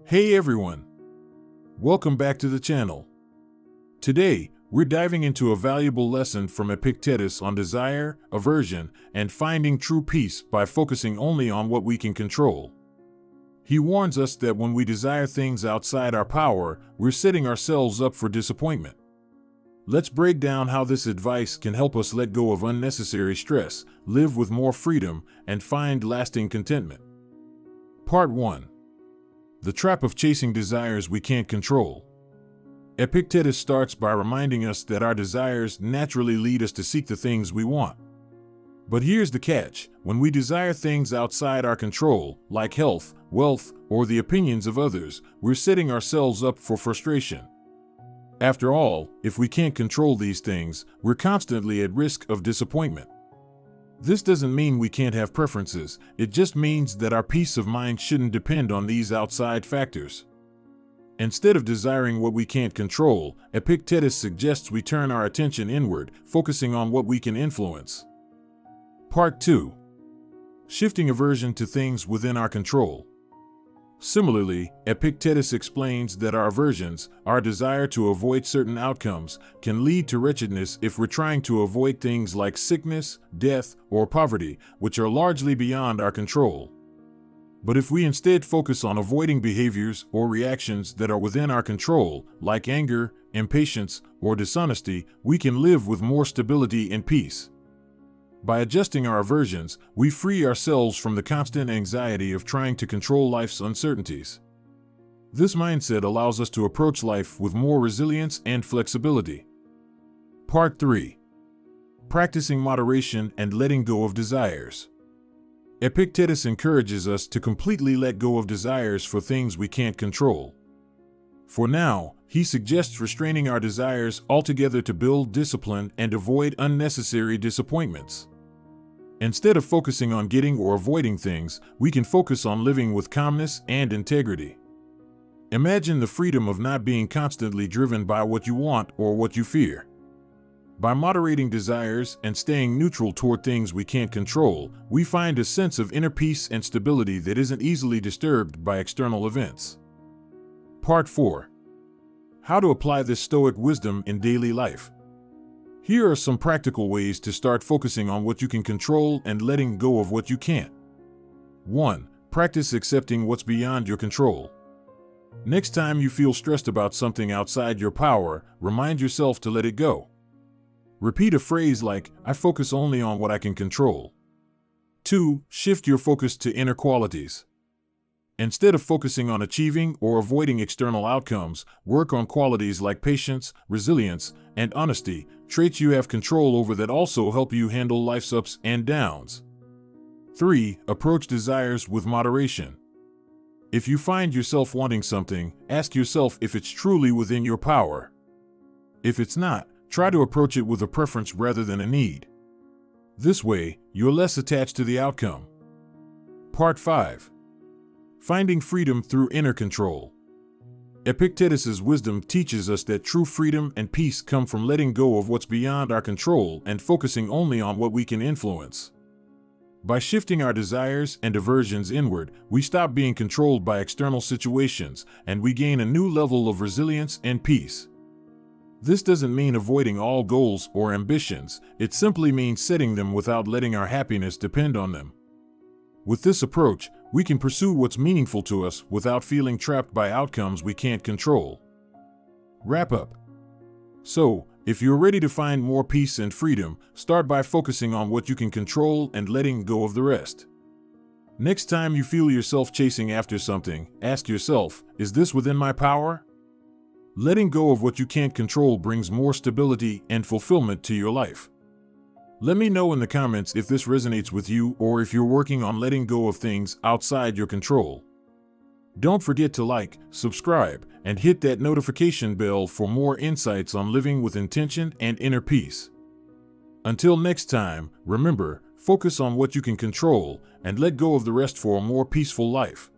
Hey everyone! Welcome back to the channel. Today, we're diving into a valuable lesson from Epictetus on desire, aversion, and finding true peace by focusing only on what we can control. He warns us that when we desire things outside our power, we're setting ourselves up for disappointment. Let's break down how this advice can help us let go of unnecessary stress, live with more freedom, and find lasting contentment. Part 1. The trap of chasing desires we can't control. Epictetus starts by reminding us that our desires naturally lead us to seek the things we want. But here's the catch: when we desire things outside our control, like health, wealth, or the opinions of others, we're setting ourselves up for frustration. After all, if we can't control these things, we're constantly at risk of disappointment. This doesn't mean we can't have preferences, it just means that our peace of mind shouldn't depend on these outside factors. Instead of desiring what we can't control, Epictetus suggests we turn our attention inward, focusing on what we can influence. Part 2. Shifting aversion to things within our control. Similarly, Epictetus explains that our aversions, our desire to avoid certain outcomes, can lead to wretchedness if we're trying to avoid things like sickness, death, or poverty, which are largely beyond our control. But if we instead focus on avoiding behaviors or reactions that are within our control, like anger, impatience, or dishonesty, we can live with more stability and peace. By adjusting our aversions, we free ourselves from the constant anxiety of trying to control life's uncertainties. This mindset allows us to approach life with more resilience and flexibility. Part 3. Practicing moderation and letting go of desires. Epictetus encourages us to completely let go of desires for things we can't control. For now, he suggests restraining our desires altogether to build discipline and avoid unnecessary disappointments. Instead of focusing on getting or avoiding things, we can focus on living with calmness and integrity. Imagine the freedom of not being constantly driven by what you want or what you fear. By moderating desires and staying neutral toward things we can't control, we find a sense of inner peace and stability that isn't easily disturbed by external events. Part 4. How to apply this Stoic wisdom in daily life. Here are some practical ways to start focusing on what you can control and letting go of what you can't. 1. Practice accepting what's beyond your control. Next time you feel stressed about something outside your power, remind yourself to let it go. Repeat a phrase like, "I focus only on what I can control." 2. Shift your focus to inner qualities. Instead of focusing on achieving or avoiding external outcomes, work on qualities like patience, resilience, and honesty, traits you have control over that also help you handle life's ups and downs. 3. Approach desires with moderation. If you find yourself wanting something, ask yourself if it's truly within your power. If it's not, try to approach it with a preference rather than a need. This way, you're less attached to the outcome. Part 5. Finding freedom through inner control. Epictetus's wisdom teaches us that true freedom and peace come from letting go of what's beyond our control and focusing only on what we can influence. By shifting our desires and aversions inward, we stop being controlled by external situations, and we gain a new level of resilience and peace. This doesn't mean avoiding all goals or ambitions, it simply means setting them without letting our happiness depend on them. With this approach, we can pursue what's meaningful to us without feeling trapped by outcomes we can't control. Wrap up. So, if you're ready to find more peace and freedom, start by focusing on what you can control and letting go of the rest. Next time you feel yourself chasing after something, ask yourself, is this within my power? Letting go of what you can't control brings more stability and fulfillment to your life. Let me know in the comments if this resonates with you or if you're working on letting go of things outside your control. Don't forget to like, subscribe, and hit that notification bell for more insights on living with intention and inner peace. Until next time, remember, focus on what you can control and let go of the rest for a more peaceful life.